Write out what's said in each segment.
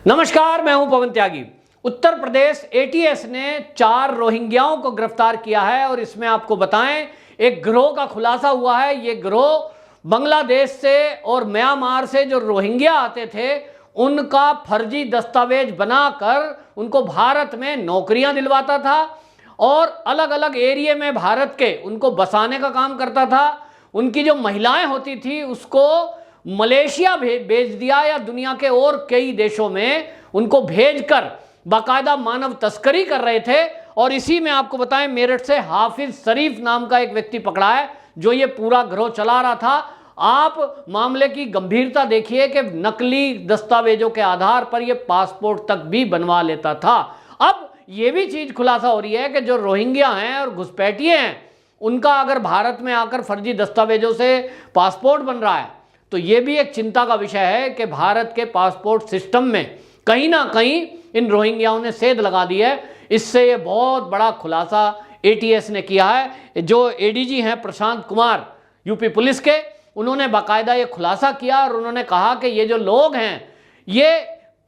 नमस्कार, मैं हूं पवन त्यागी। उत्तर प्रदेश एटीएस ने 4 रोहिंग्याओं को गिरफ्तार किया है और इसमें आपको बताएं एक गिरोह का खुलासा हुआ है। ये गिरोह बांग्लादेश से और म्यांमार से जो रोहिंग्या आते थे उनका फर्जी दस्तावेज बनाकर उनको भारत में नौकरियां दिलवाता था और अलग अलग एरिया में भारत के उनको बसाने का काम करता था। उनकी जो महिलाएं होती थी उसको मलेशिया भेज दिया या दुनिया के और कई देशों में उनको भेजकर बाकायदा मानव तस्करी कर रहे थे। और इसी में आपको बताएं मेरठ से हाफिज शरीफ नाम का एक व्यक्ति पकड़ा है जो ये पूरा गिरोह चला रहा था। आप मामले की गंभीरता देखिए कि नकली दस्तावेजों के आधार पर ये पासपोर्ट तक भी बनवा लेता था। अब ये भी चीज खुलासा हो रही है कि जो रोहिंग्या हैं और घुसपैठिए हैं उनका अगर भारत में आकर फर्जी दस्तावेजों से पासपोर्ट बन रहा है तो ये भी एक चिंता का विषय है कि भारत के पासपोर्ट सिस्टम में कहीं ना कहीं इन रोहिंग्याओं ने सेंध लगा दी है। इससे ये बहुत बड़ा खुलासा एटीएस ने किया है। जो एडीजी हैं प्रशांत कुमार यूपी पुलिस के, उन्होंने बाकायदा ये खुलासा किया और उन्होंने कहा कि ये जो लोग हैं ये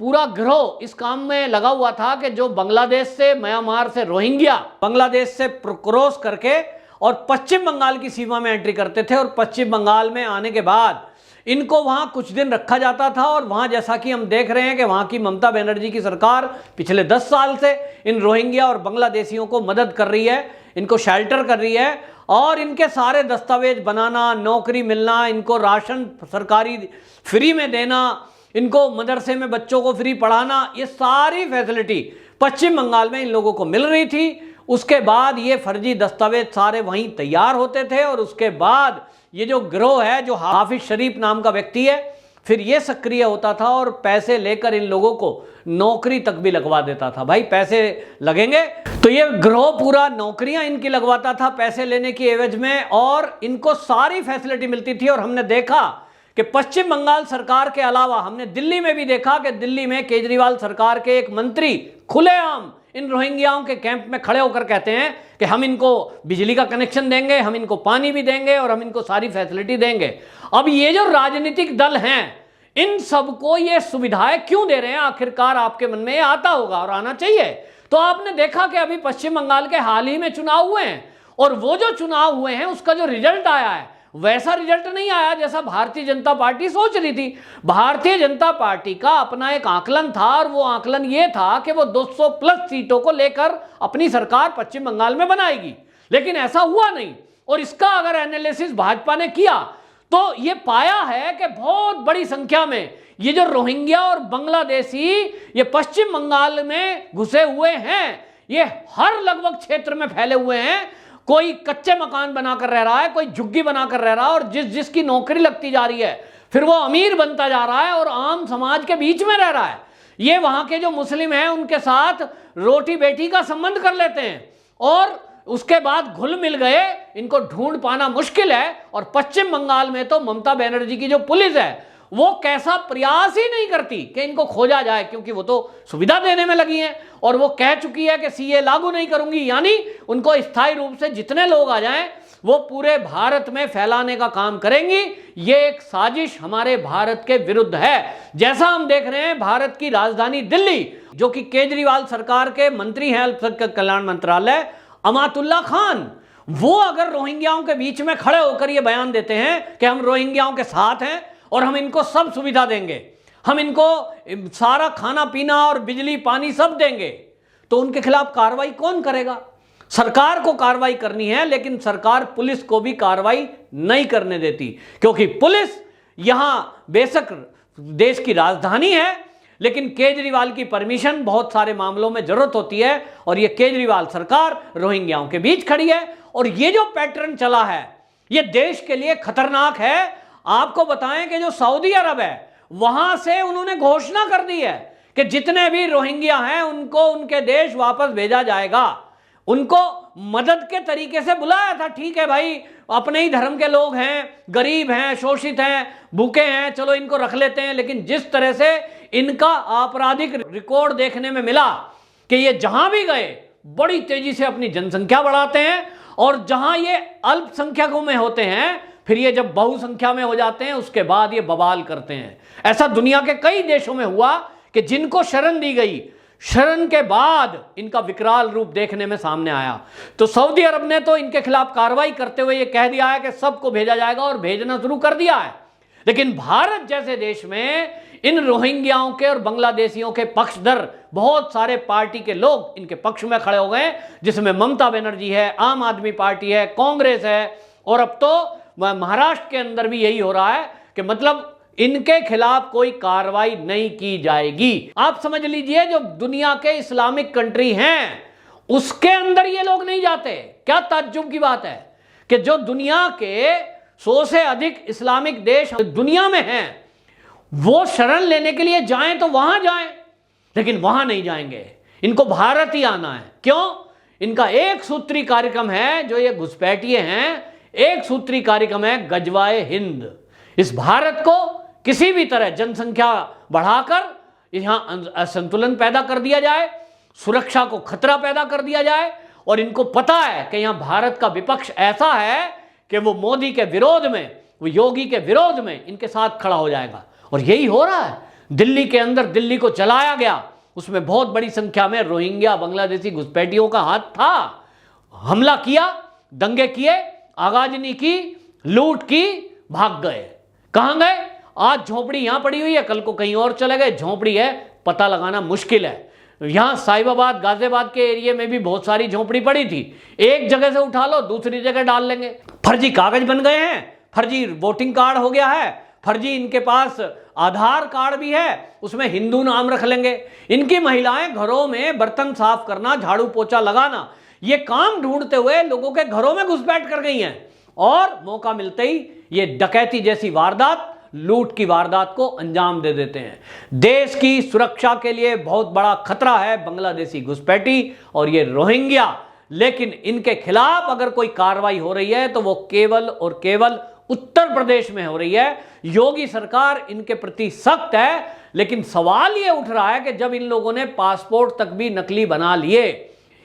पूरा गिरोह इस काम में लगा हुआ था कि जो बांग्लादेश से म्यांमार से रोहिंग्या बांग्लादेश से क्रॉस करके और पश्चिम बंगाल की सीमा में एंट्री करते थे और पश्चिम बंगाल में आने के बाद इनको वहां कुछ दिन रखा जाता था। और वहां जैसा कि हम देख रहे हैं कि वहां की ममता बनर्जी की सरकार पिछले 10 साल से इन रोहिंग्या और बांग्लादेशियों को मदद कर रही है, इनको शेल्टर कर रही है और इनके सारे दस्तावेज बनाना, नौकरी मिलना, इनको राशन सरकारी फ्री में देना, इनको मदरसे में बच्चों को फ्री पढ़ाना, ये सारी फैसिलिटी पश्चिम बंगाल में इन लोगों को मिल रही थी। उसके बाद ये फर्जी दस्तावेज सारे वहीं तैयार होते थे और उसके बाद ये जो गिरोह है, जो हाफिज शरीफ नाम का व्यक्ति है, फिर ये सक्रिय होता था और पैसे लेकर इन लोगों को नौकरी तक भी लगवा देता था। भाई पैसे लगेंगे तो ये गिरोह पूरा नौकरियां इनकी लगवाता था पैसे लेने की एवज में और इनको सारी फैसिलिटी मिलती थी। और हमने देखा कि पश्चिम बंगाल सरकार के अलावा हमने दिल्ली में भी देखा कि दिल्ली में केजरीवाल सरकार के एक मंत्री खुलेआम इन रोहिंग्याओं के कैंप में खड़े होकर कहते हैं कि हम इनको बिजली का कनेक्शन देंगे, हम इनको पानी भी देंगे और हम इनको सारी फैसिलिटी देंगे। अब ये जो राजनीतिक दल हैं इन सबको ये सुविधाएं क्यों दे रहे हैं? आखिरकार आपके मन में ये आता होगा और आना चाहिए। तो आपने देखा कि अभी पश्चिम बंगाल के हाल ही में चुनाव हुए हैं और वो जो चुनाव हुए हैं उसका जो रिजल्ट आया है वैसा रिजल्ट नहीं आया जैसा भारतीय जनता पार्टी सोच रही थी। भारतीय जनता पार्टी का अपना एक आकलन था और वो आकलन ये था कि वो 200 प्लस सीटों को लेकर अपनी सरकार पश्चिम बंगाल में बनाएगी, लेकिन ऐसा हुआ नहीं। और इसका अगर एनालिसिस भाजपा ने किया तो ये पाया है कि बहुत बड़ी संख्या में ये जो रोहिंग्या और बांग्लादेशी ये पश्चिम बंगाल में घुसे हुए हैं, ये हर लगभग क्षेत्र में फैले हुए हैं। कोई कच्चे मकान बनाकर रह रहा है, कोई झुग्गी बनाकर रह रहा है और जिसकी नौकरी लगती जा रही है फिर वो अमीर बनता जा रहा है और आम समाज के बीच में रह रहा है। ये वहां के जो मुस्लिम हैं उनके साथ रोटी बेटी का संबंध कर लेते हैं और उसके बाद घुल मिल गए, इनको ढूंढ पाना मुश्किल है। और पश्चिम बंगाल में तो ममता बनर्जी की जो पुलिस है वो कैसा प्रयास ही नहीं करती कि इनको खोजा जाए, क्योंकि वो तो सुविधा देने में लगी हैं और वो कह चुकी है कि सीए लागू नहीं करूंगी, यानी उनको स्थायी रूप से जितने लोग आ जाएं वो पूरे भारत में फैलाने का काम करेंगी। ये एक साजिश हमारे भारत के विरुद्ध है। जैसा हम देख रहे हैं भारत की राजधानी दिल्ली, जो कि केजरीवाल सरकार के मंत्री हैं अल्पसंख्यक कल्याण मंत्रालय अमातुल्ला खान, वो अगर रोहिंग्याओं के बीच में खड़े होकर ये बयान देते हैं कि हम रोहिंग्याओं के साथ हैं और हम इनको सब सुविधा देंगे, हम इनको सारा खाना पीना और बिजली पानी सब देंगे, तो उनके खिलाफ कार्रवाई कौन करेगा? सरकार को कार्रवाई करनी है, लेकिन सरकार पुलिस को भी कार्रवाई नहीं करने देती, क्योंकि पुलिस यहां बेशक देश की राजधानी है लेकिन केजरीवाल की परमिशन बहुत सारे मामलों में जरूरत होती है और ये केजरीवाल सरकार रोहिंग्याओं के बीच खड़ी है। और ये जो पैटर्न चला है ये देश के लिए खतरनाक है। आपको बताएं कि जो सऊदी अरब है वहां से उन्होंने घोषणा कर दी है कि जितने भी रोहिंग्या हैं उनको उनके देश वापस भेजा जाएगा। उनको मदद के तरीके से बुलाया था, ठीक है भाई अपने ही धर्म के लोग हैं, गरीब हैं, शोषित हैं, भूखे हैं, चलो इनको रख लेते हैं। लेकिन जिस तरह से इनका आपराधिक रिकॉर्ड देखने में मिला कि ये जहां भी गए बड़ी तेजी से अपनी जनसंख्या बढ़ाते हैं और जहां ये अल्पसंख्यकों में होते हैं फिर ये जब बहुसंख्या में हो जाते हैं उसके बाद ये बवाल करते हैं। ऐसा दुनिया के कई देशों में हुआ कि जिनको शरण दी गई, शरण के बाद इनका विकराल रूप देखने में सामने आया। तो सऊदी अरब ने तो इनके खिलाफ कार्रवाई करते हुए यह कह दिया है कि सबको भेजा जाएगा और भेजना शुरू कर दिया है। लेकिन भारत जैसे देश में इन रोहिंग्याओं के और बांग्लादेशियों के पक्षधर बहुत सारे पार्टी के लोग इनके पक्ष में खड़े हो गए, जिसमें ममता बनर्जी है, आम आदमी पार्टी है, कांग्रेस है, और अब तो महाराष्ट्र के अंदर भी यही हो रहा है कि मतलब इनके खिलाफ कोई कार्रवाई नहीं की जाएगी। आप समझ लीजिए, जो दुनिया के इस्लामिक कंट्री हैं उसके अंदर ये लोग नहीं जाते। क्या ताज्जुब की बात है कि जो दुनिया के 100 से अधिक इस्लामिक देश दुनिया में हैं, वो शरण लेने के लिए जाएं तो वहां जाएं, लेकिन वहां नहीं जाएंगे, इनको भारत ही आना है। क्यों? इनका एक सूत्री कार्यक्रम है, जो ये घुसपैठिए हैं, एक सूत्री कार्यक्रम है गजवाए हिंद। इस भारत को किसी भी तरह जनसंख्या बढ़ाकर यहां असंतुलन पैदा कर दिया जाए, सुरक्षा को खतरा पैदा कर दिया जाए, और इनको पता है कि यहां भारत का विपक्ष ऐसा है कि वो मोदी के विरोध में, वो योगी के विरोध में इनके साथ खड़ा हो जाएगा। और यही हो रहा है। दिल्ली के अंदर दिल्ली को चलाया गया, उसमें बहुत बड़ी संख्या में रोहिंग्या बांग्लादेशी घुसपैठियों का हाथ था। हमला किया, दंगे किए, आगाजनी की, लूट की, भाग गए। कहां गए? आज झोपड़ी यहां पड़ी हुई है, कल को कहीं और चले गए। झोपड़ी है, पता लगाना मुश्किल है। यहां साहिबाबाद, गाजियाबाद के एरिया में भी बहुत सारी झोपड़ी पड़ी थी। एक जगह से उठा लो, दूसरी जगह डाल लेंगे। फर्जी कागज बन गए हैं, फर्जी वोटिंग कार्ड हो गया है, फर्जी इनके पास आधार कार्ड भी है, उसमें हिंदू नाम रख लेंगे। इनकी महिलाएं घरों में बर्तन साफ करना, झाड़ू पोछा लगाना, ये काम ढूंढते हुए लोगों के घरों में घुसपैठ कर गई हैं, और मौका मिलते ही ये डकैती जैसी वारदात, लूट की वारदात को अंजाम दे देते हैं। देश की सुरक्षा के लिए बहुत बड़ा खतरा है बांग्लादेशी घुसपैठी और ये रोहिंग्या। लेकिन इनके खिलाफ अगर कोई कार्रवाई हो रही है तो वो केवल और केवल उत्तर प्रदेश में हो रही है। योगी सरकार इनके प्रति सख्त है, लेकिन सवाल ये उठ रहा है कि जब इन लोगों ने पासपोर्ट तक भी नकली बना लिए,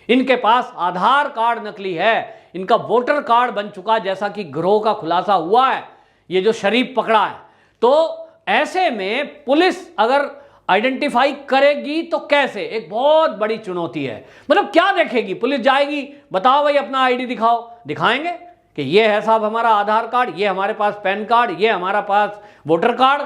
इनके पास आधार कार्ड नकली है, इनका वोटर कार्ड बन चुका, जैसा कि गिरोह का खुलासा हुआ है, ये जो शरीफ पकड़ा है, तो ऐसे में पुलिस अगर आइडेंटिफाई करेगी तो कैसे? एक बहुत बड़ी चुनौती है। मतलब क्या देखेगी? पुलिस जाएगी, बताओ भाई अपना आईडी दिखाओ, दिखाएंगे कि ये है साहब हमारा आधार कार्ड, ये हमारे पास पैन कार्ड, ये हमारा पास वोटर कार्ड।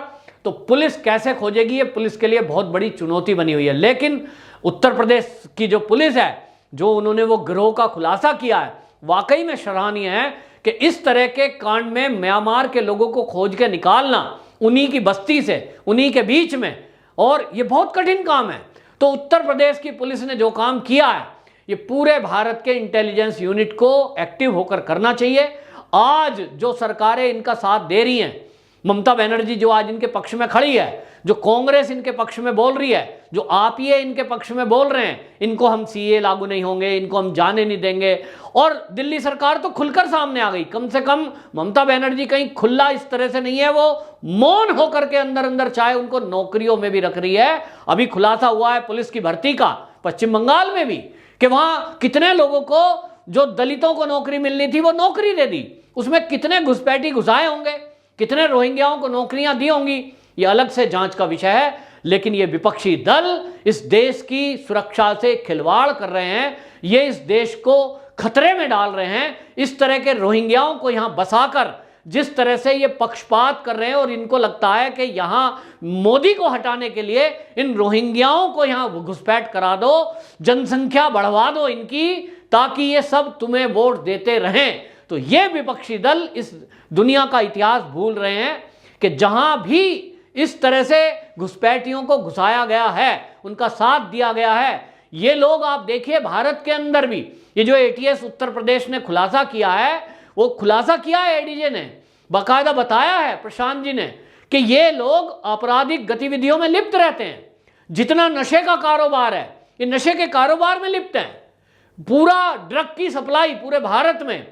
तो पुलिस कैसे खोजेगी? ये पुलिस के लिए बहुत बड़ी चुनौती बनी हुई है। लेकिन उत्तर प्रदेश की जो पुलिस है, जो उन्होंने वो गिरोह का खुलासा किया है, वाकई में सराहनीय है कि इस तरह के कांड में म्यांमार के लोगों को खोज के निकालना उन्हीं की बस्ती से, उन्हीं के बीच में, और ये बहुत कठिन काम है। तो उत्तर प्रदेश की पुलिस ने जो काम किया है, ये पूरे भारत के इंटेलिजेंस यूनिट को एक्टिव होकर करना चाहिए। आज जो सरकारें इनका साथ दे रही हैं, ममता बनर्जी जो आज इनके पक्ष में खड़ी है, जो कांग्रेस इनके पक्ष में बोल रही है, जो आप ही इनके पक्ष में बोल रहे हैं, इनको हम सीए लागू नहीं होंगे, इनको हम जाने नहीं देंगे, और दिल्ली सरकार तो खुलकर सामने आ गई। कम से कम ममता बनर्जी कहीं खुला इस तरह से नहीं है, वो मौन होकर के अंदर अंदर चाहे उनको नौकरियों में भी रख रही है। अभी खुलासा हुआ है पुलिस की भर्ती का पश्चिम बंगाल में भी, कि वहां कितने लोगों को, जो दलितों को नौकरी मिलनी थी, वो नौकरी दे दी। उसमें कितने घुसपैठी घुसाए होंगे, कितने रोहिंग्याओं को नौकरियां दी होंगी, ये अलग से जांच का विषय है। लेकिन ये विपक्षी दल इस देश की सुरक्षा से खिलवाड़ कर रहे हैं, ये इस देश को खतरे में डाल रहे हैं। इस तरह के रोहिंग्याओं को यहां बसाकर जिस तरह से ये पक्षपात कर रहे हैं, और इनको लगता है कि यहां मोदी को हटाने के लिए इन रोहिंग्याओं को यहां घुसपैठ करा दो, जनसंख्या बढ़वा दो इनकी, ताकि ये सब तुम्हें वोट देते रहें। तो ये विपक्षी दल इस दुनिया का इतिहास भूल रहे हैं कि जहां भी इस तरह से घुसपैठियों को घुसाया गया है, उनका साथ दिया गया है। ये लोग आप देखिए, भारत के अंदर भी ये जो एटीएस उत्तर प्रदेश ने खुलासा किया है, वो खुलासा किया है एडीजे ने, बाकायदा बताया है प्रशांत जी ने, कि ये लोग आपराधिक गतिविधियों में लिप्त रहते हैं। जितना नशे का कारोबार है, ये नशे के कारोबार में लिप्त हैं। पूरा ड्रग की सप्लाई पूरे भारत में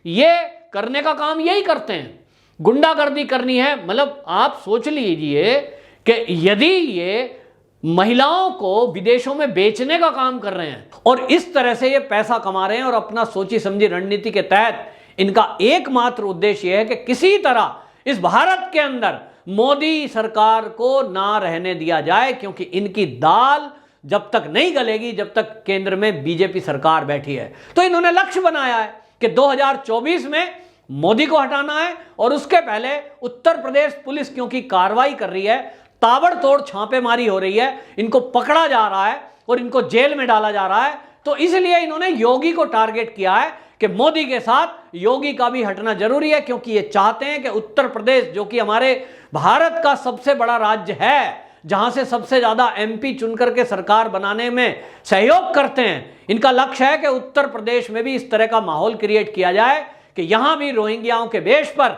ये करने का काम यही करते हैं। गुंडागर्दी करनी है, मतलब आप सोच लीजिए कि यदि ये महिलाओं को विदेशों में बेचने का काम कर रहे हैं और इस तरह से ये पैसा कमा रहे हैं, और अपना सोची समझी रणनीति के तहत इनका एकमात्र उद्देश्य यह है कि किसी तरह इस भारत के अंदर मोदी सरकार को ना रहने दिया जाए, क्योंकि इनकी दाल जब तक नहीं गलेगी जब तक केंद्र में बीजेपी सरकार बैठी है। तो इन्होंने लक्ष्य बनाया है कि 2024 में मोदी को हटाना है, और उसके पहले उत्तर प्रदेश पुलिस क्योंकि कार्रवाई कर रही है, ताबड़तोड़ छापेमारी हो रही है, इनको पकड़ा जा रहा है और इनको जेल में डाला जा रहा है, तो इसलिए इन्होंने योगी को टारगेट किया है कि मोदी के साथ योगी का भी हटना जरूरी है, क्योंकि ये चाहते हैं कि उत्तर प्रदेश, जो कि हमारे भारत का सबसे बड़ा राज्य है, जहां से सबसे ज्यादा एमपी चुनकर के सरकार बनाने में सहयोग करते हैं, इनका लक्ष्य है कि उत्तर प्रदेश में भी इस तरह का माहौल क्रिएट किया जाए कि यहां भी रोहिंग्याओं के बेश पर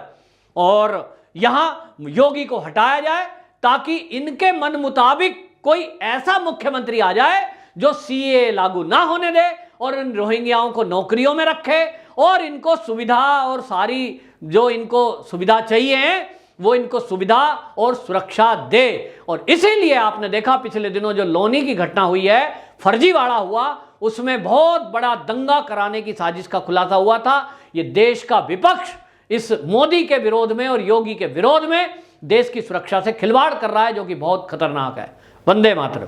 और यहां योगी को हटाया जाए, ताकि इनके मन मुताबिक कोई ऐसा मुख्यमंत्री आ जाए जो सीए लागू ना होने दे और इन रोहिंग्याओं को नौकरियों में रखे और इनको सुविधा और सारी जो इनको सुविधा चाहिए वो इनको सुविधा और सुरक्षा दे। और इसीलिए आपने देखा पिछले दिनों जो लोनी की घटना हुई है, फर्जीवाड़ा हुआ, उसमें बहुत बड़ा दंगा कराने की साजिश का खुलासा हुआ था। ये देश का विपक्ष इस मोदी के विरोध में और योगी के विरोध में देश की सुरक्षा से खिलवाड़ कर रहा है, जो कि बहुत खतरनाक है। वंदे मातरम।